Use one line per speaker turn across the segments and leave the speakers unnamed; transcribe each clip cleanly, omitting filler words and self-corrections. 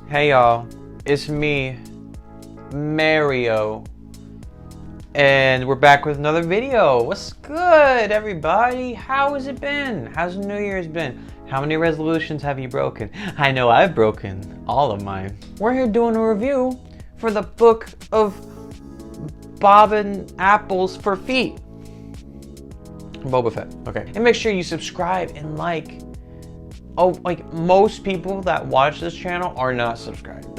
Hey y'all, it's me, Mario, and we're back with another video. What's good, everybody? How has it been? How's New Year's been? How many resolutions have you broken? I know I've broken all of mine. We're here doing a review for the book of bobbin apples for feet. Boba Fett, okay. And make sure you subscribe and like. Oh, like most people that watch this channel are not subscribed.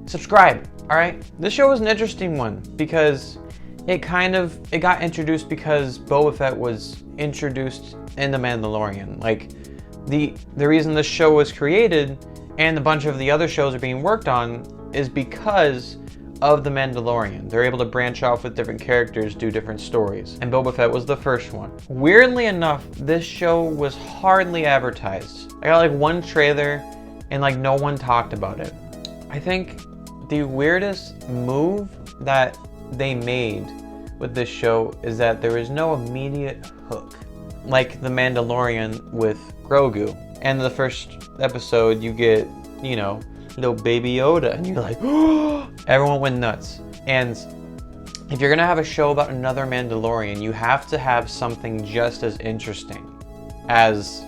Subscribe, all right? This show was an interesting one because it got introduced because Boba Fett was introduced in The Mandalorian. Like the reason this show was created and a bunch of the other shows are being worked on is because of The Mandalorian. They're able to branch off with different characters, do different stories. And Boba Fett was the first one. Weirdly enough, this show was hardly advertised. I got like one trailer and like no one talked about it. I think the weirdest move that they made with this show is that there is no immediate hook. Like The Mandalorian with Grogu. And the first episode you get, you know, little baby Yoda and you're like, oh, everyone went nuts. And if you're gonna have a show about another Mandalorian, you have to have something just as interesting as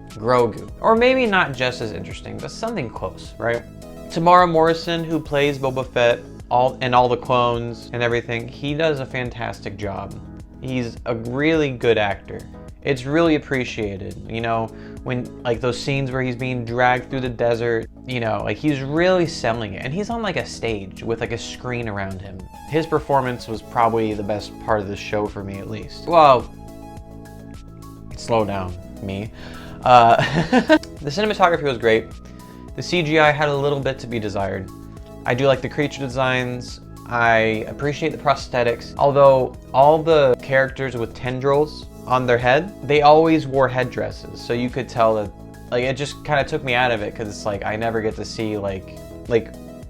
Grogu. Or maybe not just as interesting, but something close, right? Tamara Morrison, who plays Boba Fett, all the clones and everything, he does a fantastic job. He's a really good actor. It's really appreciated, you know, when like those scenes where he's being dragged through the desert, you know, like he's really selling it. And he's on like a stage with like a screen around him. His performance was probably the best part of the show for me, at least. Well, slow down, me. The cinematography was great. The CGI had a little bit to be desired. I do like the creature designs. I appreciate the prosthetics. Although all the characters with tendrils on their head, they always wore headdresses, so you could tell that, like, it just kind of took me out of it because it's like I never get to see like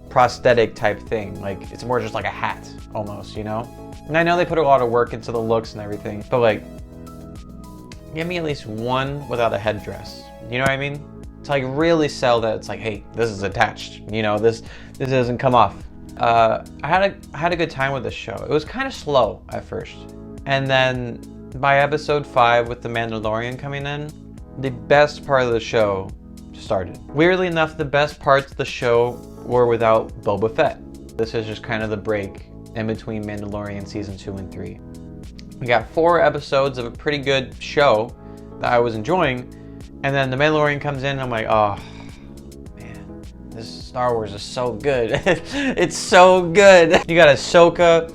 prosthetic type thing. Like it's more just like a hat almost, you know. And I know they put a lot of work into the looks and everything, but like, give me at least one without a headdress. You know what I mean? To like really sell that it's like, hey, this is attached. You know, this doesn't come off. I had a good time with this show. It was kind of slow at first, and then by episode 5 with The Mandalorian coming in, the best part of the show started. Weirdly enough, the best parts of the show were without Boba Fett. This is just kind of the break in between Mandalorian season 2 and 3. We got 4 episodes of a pretty good show that I was enjoying, and then The Mandalorian comes in and I'm like, oh man, this Star Wars is so good. It's so good. You got Ahsoka.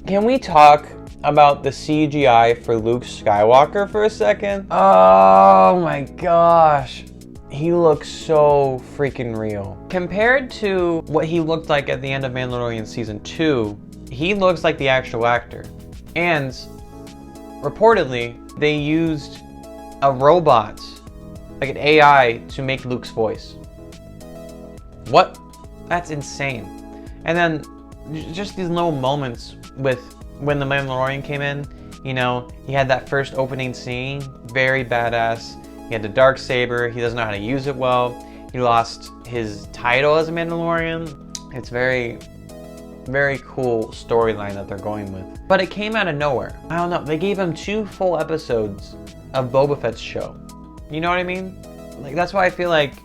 Can we talk about the CGI for Luke Skywalker for a second? Oh my gosh. He looks so freaking real. Compared to what he looked like at the end of Mandalorian season 2, he looks like the actual actor. And reportedly, they used a robot, like an AI, to make Luke's voice. What? That's insane. And then just these little moments with when the Mandalorian came in, you know, he had that first opening scene, very badass. He had the darksaber, he doesn't know how to use it well. He lost his title as a Mandalorian. It's very, very cool storyline that they're going with. But it came out of nowhere. I don't know, they gave him 2 full episodes of Boba Fett's show. You know what I mean? Like, that's why I feel like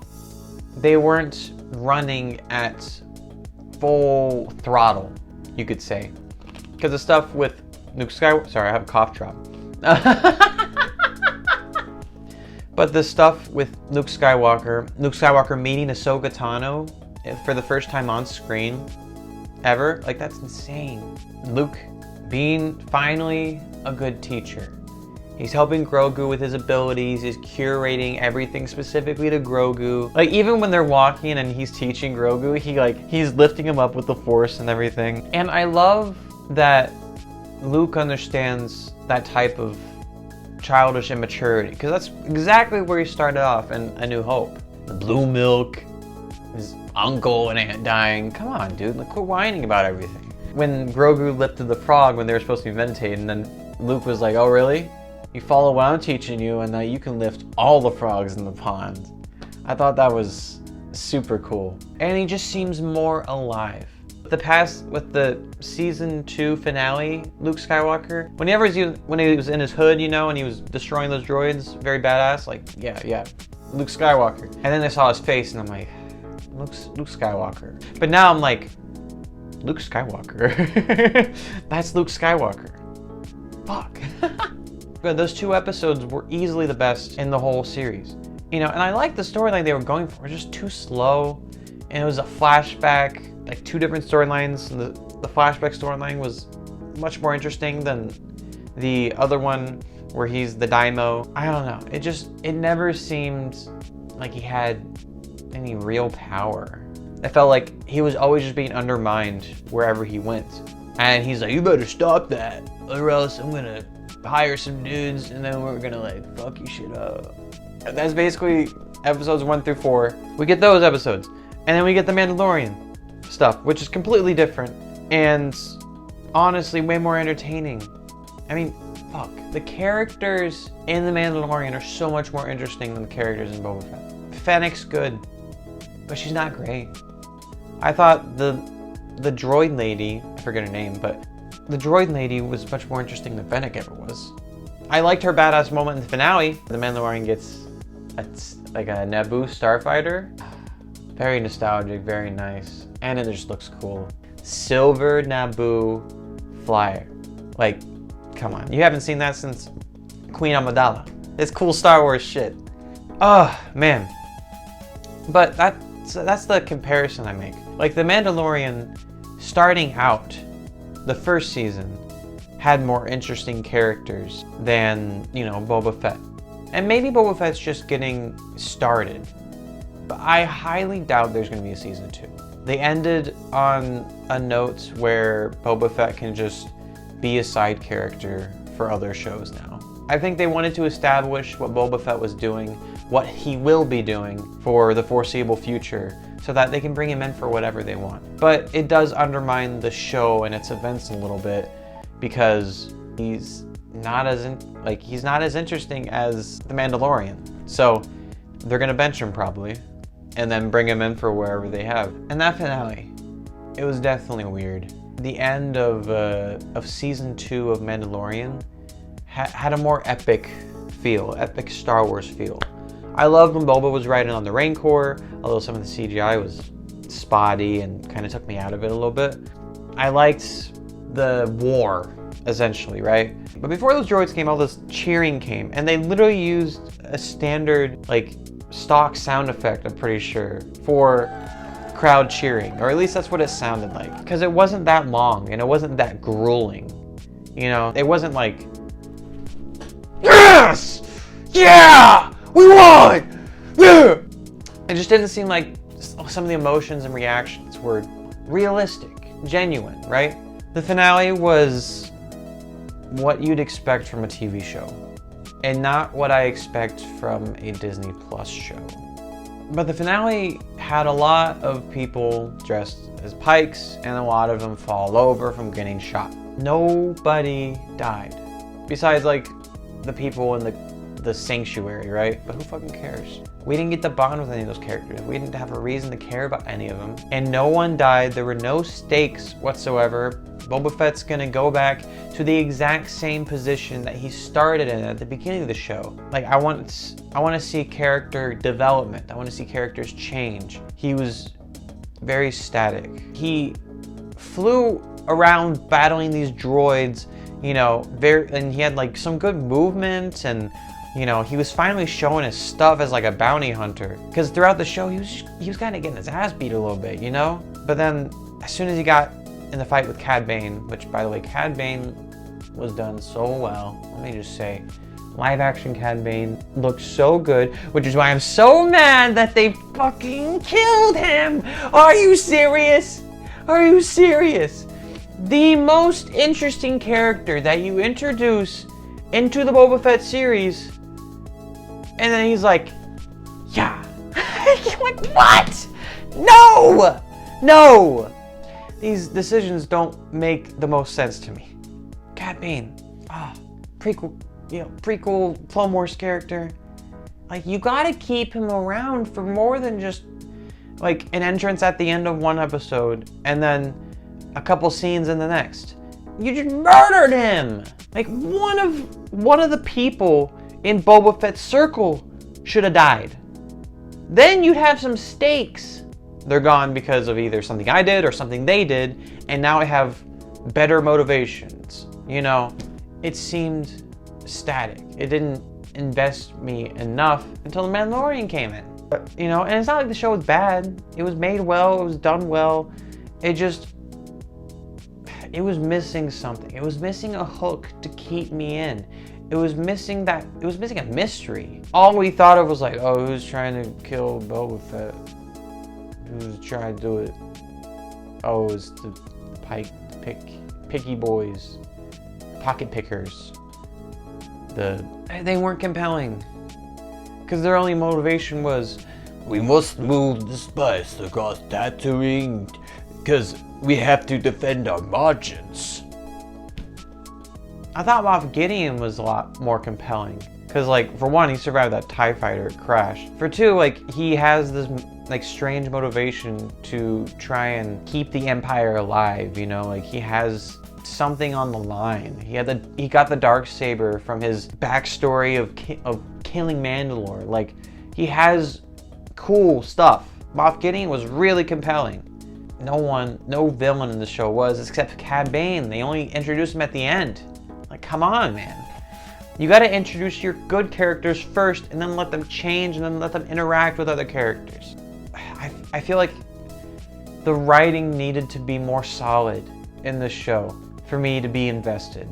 they weren't running at full throttle, you could say. Because the stuff with Luke Skywalker, sorry, I have a cough drop. But the stuff with Luke Skywalker meeting Ahsoka Tano for the first time on screen ever, like that's insane. Luke being finally a good teacher. He's helping Grogu with his abilities, he's curating everything specifically to Grogu. Like even when they're walking and he's teaching Grogu, he's lifting him up with the Force and everything. And I love that Luke understands that type of childish immaturity, because that's exactly where he started off in A New Hope. The blue milk, his uncle and aunt dying. Come on, dude, like, quit whining about everything. When Grogu lifted the frog when they were supposed to be meditating, and then Luke was like, oh really? You follow what I'm teaching you and now you can lift all the frogs in the pond. I thought that was super cool. And he just seems more alive. With the season 2 finale, Luke Skywalker, when he was in his hood, you know, and he was destroying those droids, very badass, like, yeah, Luke Skywalker. And then I saw his face and I'm like, Luke Skywalker. But now I'm like, Luke Skywalker. That's Luke Skywalker. Fuck. Those 2 episodes were easily the best in the whole series. You know, and I liked the storyline they were going for. It was just too slow. And it was a flashback, like 2 different storylines. And the flashback storyline was much more interesting than the other one where he's the Daimo. I don't know. It never seemed like he had any real power. It felt like he was always just being undermined wherever he went. And he's like, you better stop that, or else I'm gonna hire some dudes and then we're gonna like fuck you shit up. And that's basically episodes 1 through 4. We get those episodes. And then we get the Mandalorian stuff, which is completely different and honestly way more entertaining. I mean, fuck. The characters in the Mandalorian are so much more interesting than the characters in Boba Fett. Fennec's good, but she's not great. I thought the droid lady, I forget her name, but the droid lady was much more interesting than Fennec ever was. I liked her badass moment in the finale. The Mandalorian gets like a Naboo starfighter. Very nostalgic, very nice. And it just looks cool. Silver Naboo flyer. Like, come on. You haven't seen that since Queen Amidala. It's cool Star Wars shit. Oh, man. But that's the comparison I make. Like, the Mandalorian, starting out, the first season, had more interesting characters than, you know, Boba Fett. And maybe Boba Fett's just getting started. But I highly doubt there's going to be a season 2. They ended on a note where Boba Fett can just be a side character for other shows now. I think they wanted to establish what Boba Fett was doing, what he will be doing for the foreseeable future, so that they can bring him in for whatever they want. But it does undermine the show and its events a little bit because he's not as interesting as the Mandalorian. So they're going to bench him probably, and then bring him in for wherever they have. And that finale, it was definitely weird. The end of season 2 of Mandalorian had a more epic feel, epic Star Wars feel. I loved when Boba was riding on the Rancor, although some of the CGI was spotty and kind of took me out of it a little bit. I liked the war, essentially, right? But before those droids came, all this cheering came, and they literally used a standard, like, stock sound effect, I'm pretty sure, for crowd cheering, or at least that's what it sounded like. Because it wasn't that long, and it wasn't that grueling. You know, it wasn't like, yes! Yeah! We won! Yeah! It just didn't seem like some of the emotions and reactions were realistic, genuine, right? The finale was what you'd expect from a TV show, and not what I expect from a Disney Plus show. But the finale had a lot of people dressed as Pikes, and a lot of them fall over from getting shot. Nobody died. Besides, like, the people in the sanctuary, right? But who fucking cares? We didn't get to bond with any of those characters. We didn't have a reason to care about any of them. And no one died. There were no stakes whatsoever. Boba Fett's gonna go back to the exact same position that he started in at the beginning of the show. Like, I want to see character development. I want to see characters change. He was very static. He flew around battling these droids, you know, and he had like some good movement, and you know, he was finally showing his stuff as like a bounty hunter. Because throughout the show, he was kind of getting his ass beat a little bit, you know? But then, as soon as he got in the fight with Cad Bane, which, by the way, Cad Bane was done so well. Let me just say, live action Cad Bane looked so good, which is why I'm so mad that they fucking killed him. Are you serious? Are you serious? The most interesting character that you introduce into the Boba Fett series, and then he's like, yeah. Like, what? No! No! These decisions don't make the most sense to me. Cad Bane, prequel Clone Wars character. Like, you gotta keep him around for more than just Like an entrance at the end of one episode and then a couple scenes in the next. You just murdered him! Like one of the people in Boba Fett's circle should have died. Then you'd have some stakes. They're gone because of either something I did or something they did, and now I have better motivations. You know, it seemed static. It didn't invest me enough until The Mandalorian came in. But, you know, and it's not like the show was bad. It was made well, it was done well. It was missing something. It was missing a hook to keep me in. It was missing a mystery. All we thought of was like, oh, who's trying to kill Boba Fett? Who's trying to do it? Oh, it's the picky boys, pocket pickers. They weren't compelling. Because their only motivation was, we must move the spice across Tatooine because we have to defend our margins. I thought Moff Gideon was a lot more compelling. Because, like, for one, he survived that TIE fighter crash. For two, like, he has this, like, strange motivation to try and keep the Empire alive, you know? Like, he has something on the line. He got the Darksaber from his backstory of killing Mandalore. Like, he has cool stuff. Moff Gideon was really compelling. No villain in the show was, except Cad Bane. They only introduced him at the end. Like, come on, man. You gotta introduce your good characters first, and then let them change, and then let them interact with other characters. I feel like the writing needed to be more solid in this show for me to be invested.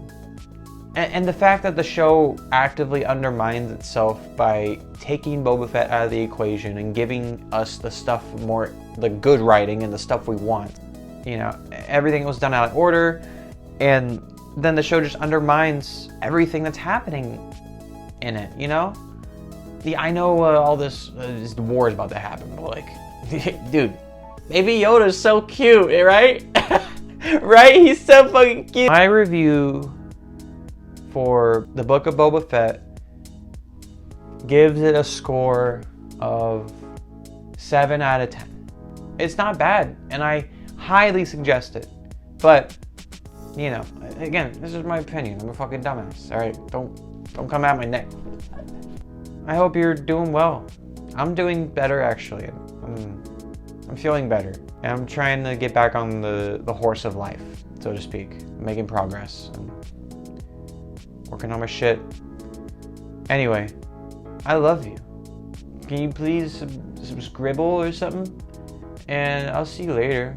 And the fact that the show actively undermines itself by taking Boba Fett out of the equation and giving us the good writing and the stuff we want. You know, everything was done out of order, and then the show just undermines everything that's happening in it, you know? I know all this war is about to happen, but like, dude, Baby Yoda's so cute, right? Right? He's so fucking cute. My review for the Book of Boba Fett gives it a score of 7 out of 10. It's not bad, and I highly suggest it. But, you know, again, this is my opinion. I'm a fucking dumbass, alright? Don't come at my neck. I hope you're doing well. I'm doing better, actually. I'm feeling better. And I'm trying to get back on the horse of life, so to speak. I'm making progress. I'm working on my shit. Anyway, I love you. Can you please some scribble or something? And I'll see you later.